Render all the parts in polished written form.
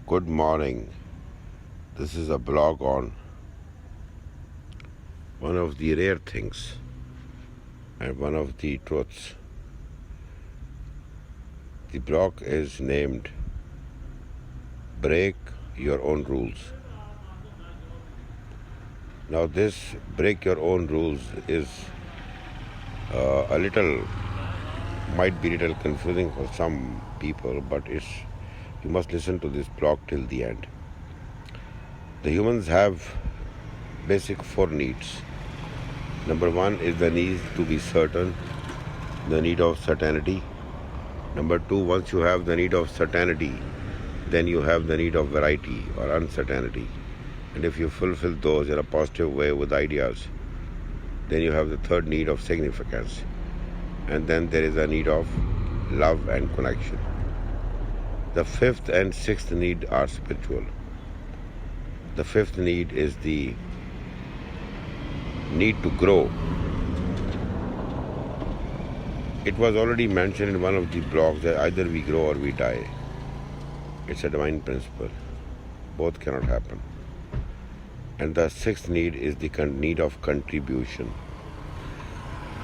Good morning. This is a blog on one of the rare things and one of the truths. The blog is named Break Your Own Rules. Now, this break your own rules is might be a little confusing for some people, but you must listen to this blog till the end. The humans have basic four needs. Number one is the need to be certain, the need of certainty. Number two, once you have the need of certainty, then you have the need of variety or uncertainty. And if you fulfill those in a positive way with ideas, then you have the third need of significance. And then there is a need of love and connection. The fifth and sixth need are spiritual. The fifth need is the need to grow. It was already mentioned in one of the blogs that either we grow or we die. It's a divine principle. Both cannot happen. And the sixth need is the need of contribution.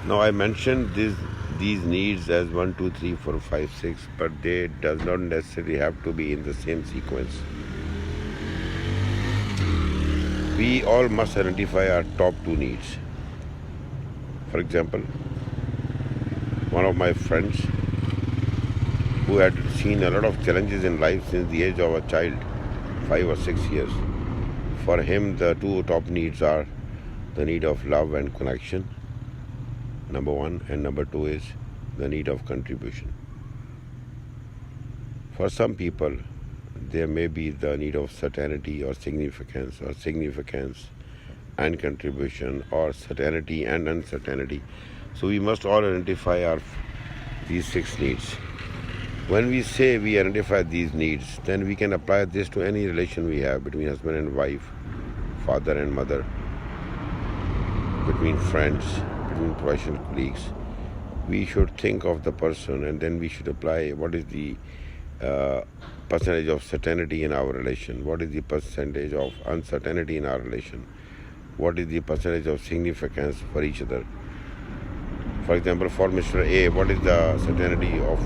Now I mentioned these needs as 1, 2, 3, 4, 5, 6, but they does not necessarily have to be in the same sequence. We all must identify our top two needs. For example, one of my friends who had seen a lot of challenges in life since the age of a child, 5 or 6 years. For him, the two top needs are the need of love and connection, number one, and number two is the need of contribution. For some people, there may be the need of certainty or significance and contribution, or certainty and uncertainty. So we must all identify these 6 needs. When we say we identify these needs, then we can apply this to any relation we have between husband and wife, father and mother, between friends, between professional colleagues. We should think of the person and then we should apply what is the percentage of certainty in our relation, what is the percentage of uncertainty in our relation, what is the percentage of significance for each other. For example, for Mr. A, what is the certainty of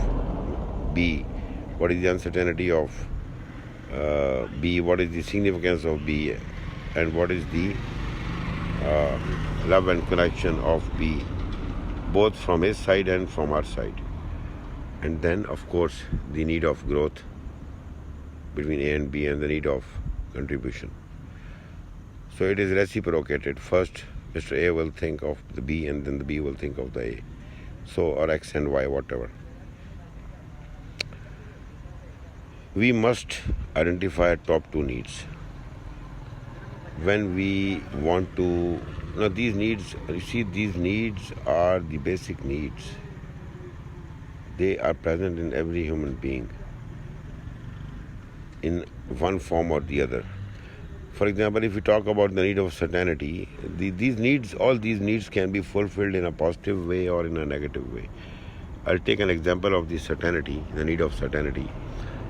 B, what is the uncertainty of B, what is the significance of B, and what is the love and connection of B, both from his side and from our side. And then, of course, the need of growth between A and B and the need of contribution. So it is reciprocated. First, Mr. A will think of the B and then the B will think of the A. So, or X and Y, whatever. We must identify top two needs. When we want to, now these needs, you see, these needs are the basic needs. They are present in every human being in one form or the other. For example, if we talk about the need of certainty, all these needs can be fulfilled in a positive way or in a negative way. I'll take an example of the certainty, the need of certainty.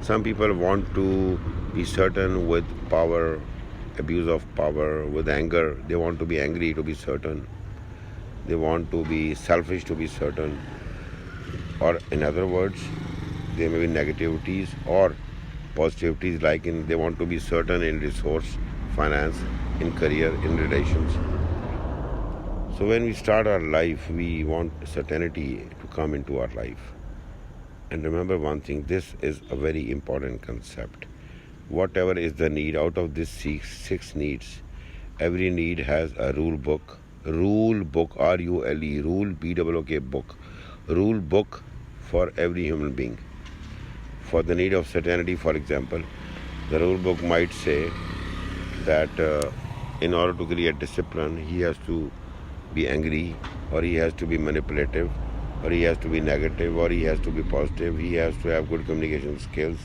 Some people want to be certain with power, abuse of power, with anger. They want to be angry to be certain. They want to be selfish to be certain. Or in other words, there may be negativities or positivities, like they want to be certain in resource, finance, in career, in relations. So when we start our life, we want certainty to come into our life. And remember one thing, this is a very important concept. Whatever is the need, out of these six needs, every need has a rule book. Rule book, R-U-L-E, rule, B-O-O-K, book. Rule book for every human being. For the need of certainty, for example, the rule book might say that in order to create discipline, he has to be angry, or he has to be manipulative, or he has to be negative, or he has to be positive, he has to have good communication skills,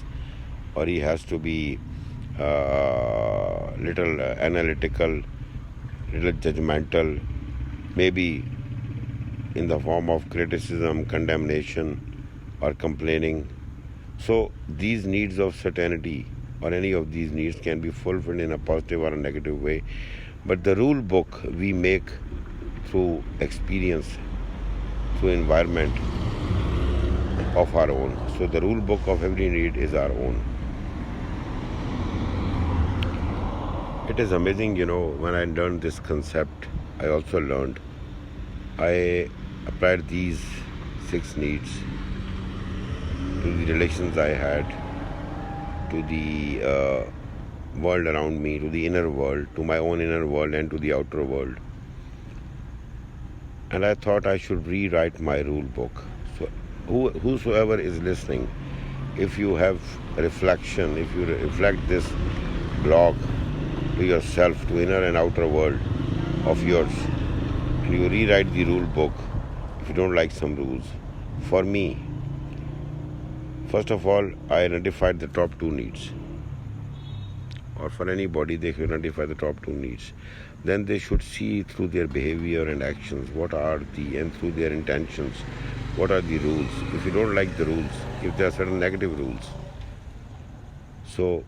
or he has to be little analytical, little judgmental, maybe in the form of criticism, condemnation, or complaining. So these needs of certainty or any of these needs can be fulfilled in a positive or a negative way. But the rule book we make through experience, through environment of our own. So the rule book of every need is our own. It is amazing, when I learned this concept, I also learned, I applied these 6 needs to the relations I had, to the world around me, to the inner world, to my own inner world and to the outer world. And I thought I should rewrite my rule book. So whosoever is listening, if you have reflection, if you reflect this blog to yourself, to inner and outer world of yours, and you rewrite the rule book if you don't like some rules. For me, first of all, I identified the top 2 needs. Or for anybody, they should identify the top 2 needs. Then they should see through their behavior and actions and through their intentions, what are the rules. If you don't like the rules, if there are certain negative rules, so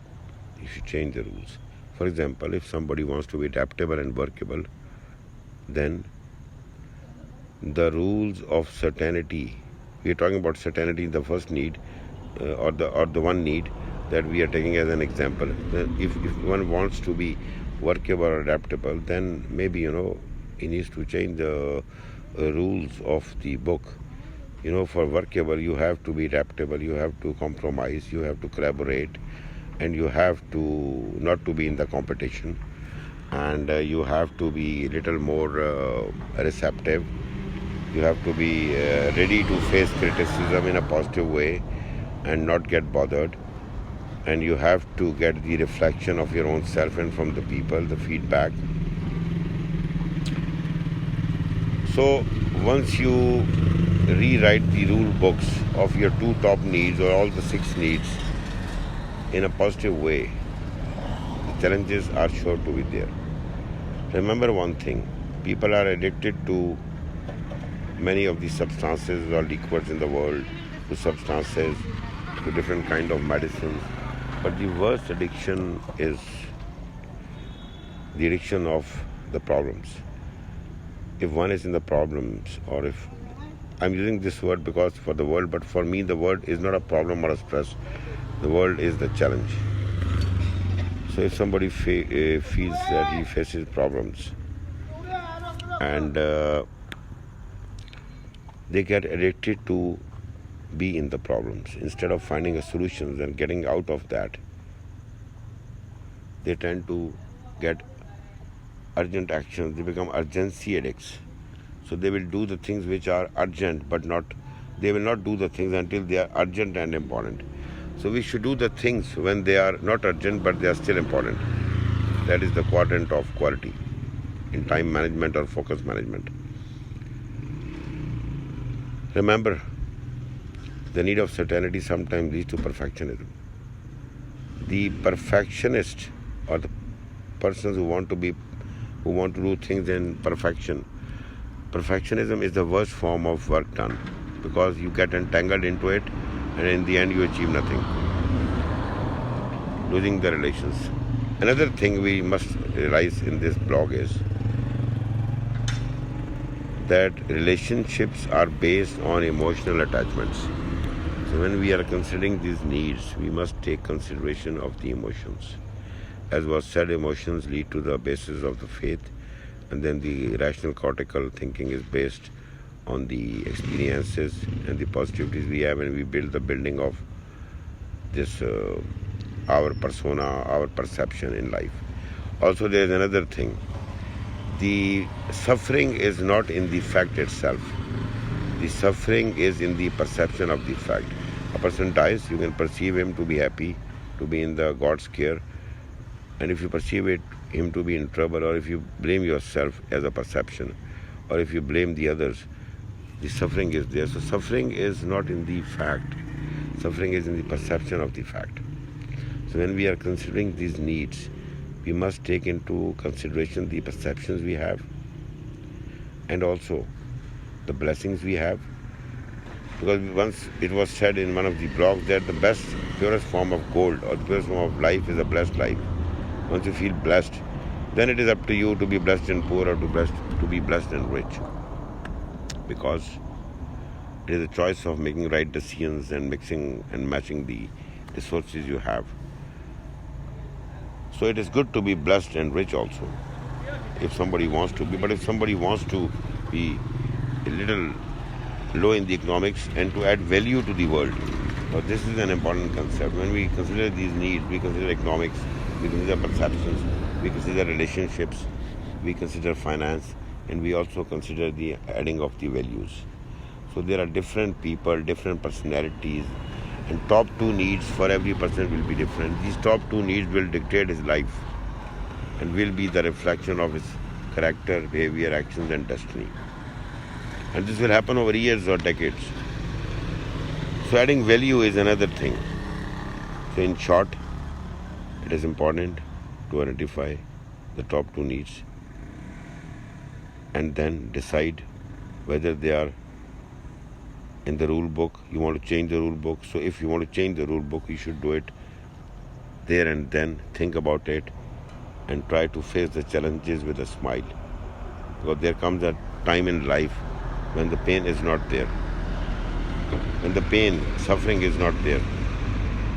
you should change the rules. For example, if somebody wants to be adaptable and workable, then the rules of certainty, we are talking about certainty in the first need, or the one need that we are taking as an example. If one wants to be workable or adaptable, then maybe he needs to change the rules of the book. For workable, you have to be adaptable, you have to compromise, you have to collaborate, and you have to not to be in the competition, and you have to be a little more receptive. You have to be ready to face criticism in a positive way and not get bothered. And you have to get the reflection of your own self and from the people, the feedback. So once you rewrite the rule books of your 2 top needs or all the 6 needs in a positive way, the challenges are sure to be there. Remember one thing, people are addicted to many of the substances or liquids in the world, to substances, to different kind of medicines. But the worst addiction is the addiction of the problems. If one is in the problems, or if I'm using this word because for the world, but for me the world is not a problem or a stress. The world is the challenge. So if somebody feels that he faces problems and they get addicted to be in the problems, instead of finding a solution and getting out of that, they tend to get urgent actions. They become urgency addicts. So they will do the things which are urgent, but they will not do the things until they are urgent and important. So we should do the things when they are not urgent, but they are still important. That is the quadrant of quality in time management or focus management. Remember, the need of certainty sometimes leads to perfectionism. The perfectionist, or the persons who want to do things in perfection, perfectionism is the worst form of work done, because you get entangled into it and in the end you achieve nothing, losing the relations. Another thing we must realize in this blog is that relationships are based on emotional attachments. So when we are considering these needs, we must take consideration of the emotions. As was said, emotions lead to the basis of the faith, and then the rational cortical thinking is based on the experiences and the positivities we have, and we build the building of this our persona, our perception in life. Also, there is another thing. The suffering is not in the fact itself. The suffering is in the perception of the fact. A person dies, you can perceive him to be happy, to be in the God's care. And if you perceive him to be in trouble, or if you blame yourself as a perception, or if you blame the others, the suffering is there. So suffering is not in the fact. Suffering is in the perception of the fact. So when we are considering these needs, we must take into consideration the perceptions we have, and also the blessings we have, Because once it was said in one of the blogs that the best, purest form of gold or the purest form of life is a blessed life. Once you feel blessed, then it is up to you to be blessed and poor or to be blessed and rich. Because it is a choice of making right decisions and mixing and matching the resources you have. So it is good to be blessed and rich also, if somebody wants to be. But if somebody wants to be a little low in the economics and to add value to the world, now this is an important concept. When we consider these needs, we consider economics, we consider perceptions, we consider relationships, we consider finance, and we also consider the adding of the values. So there are different people, different personalities, and top two needs for every person will be different. These top two needs will dictate his life and will be the reflection of his character, behavior, actions, and destiny. And this will happen over years or decades. So adding value is another thing. So in short, it is important to identify the top two needs and then decide whether they are in the rule book. You want to change the rule book. So if you want to change the rule book, you should do it there and then. Think about it and try to face the challenges with a smile. Because there comes a time in life when the pain is not there. When the pain, suffering is not there,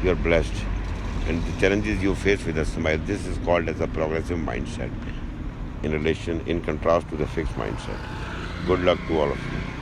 you are blessed. And the challenges you face with a smile, this is called as a progressive mindset in contrast to the fixed mindset. Good luck to all of you.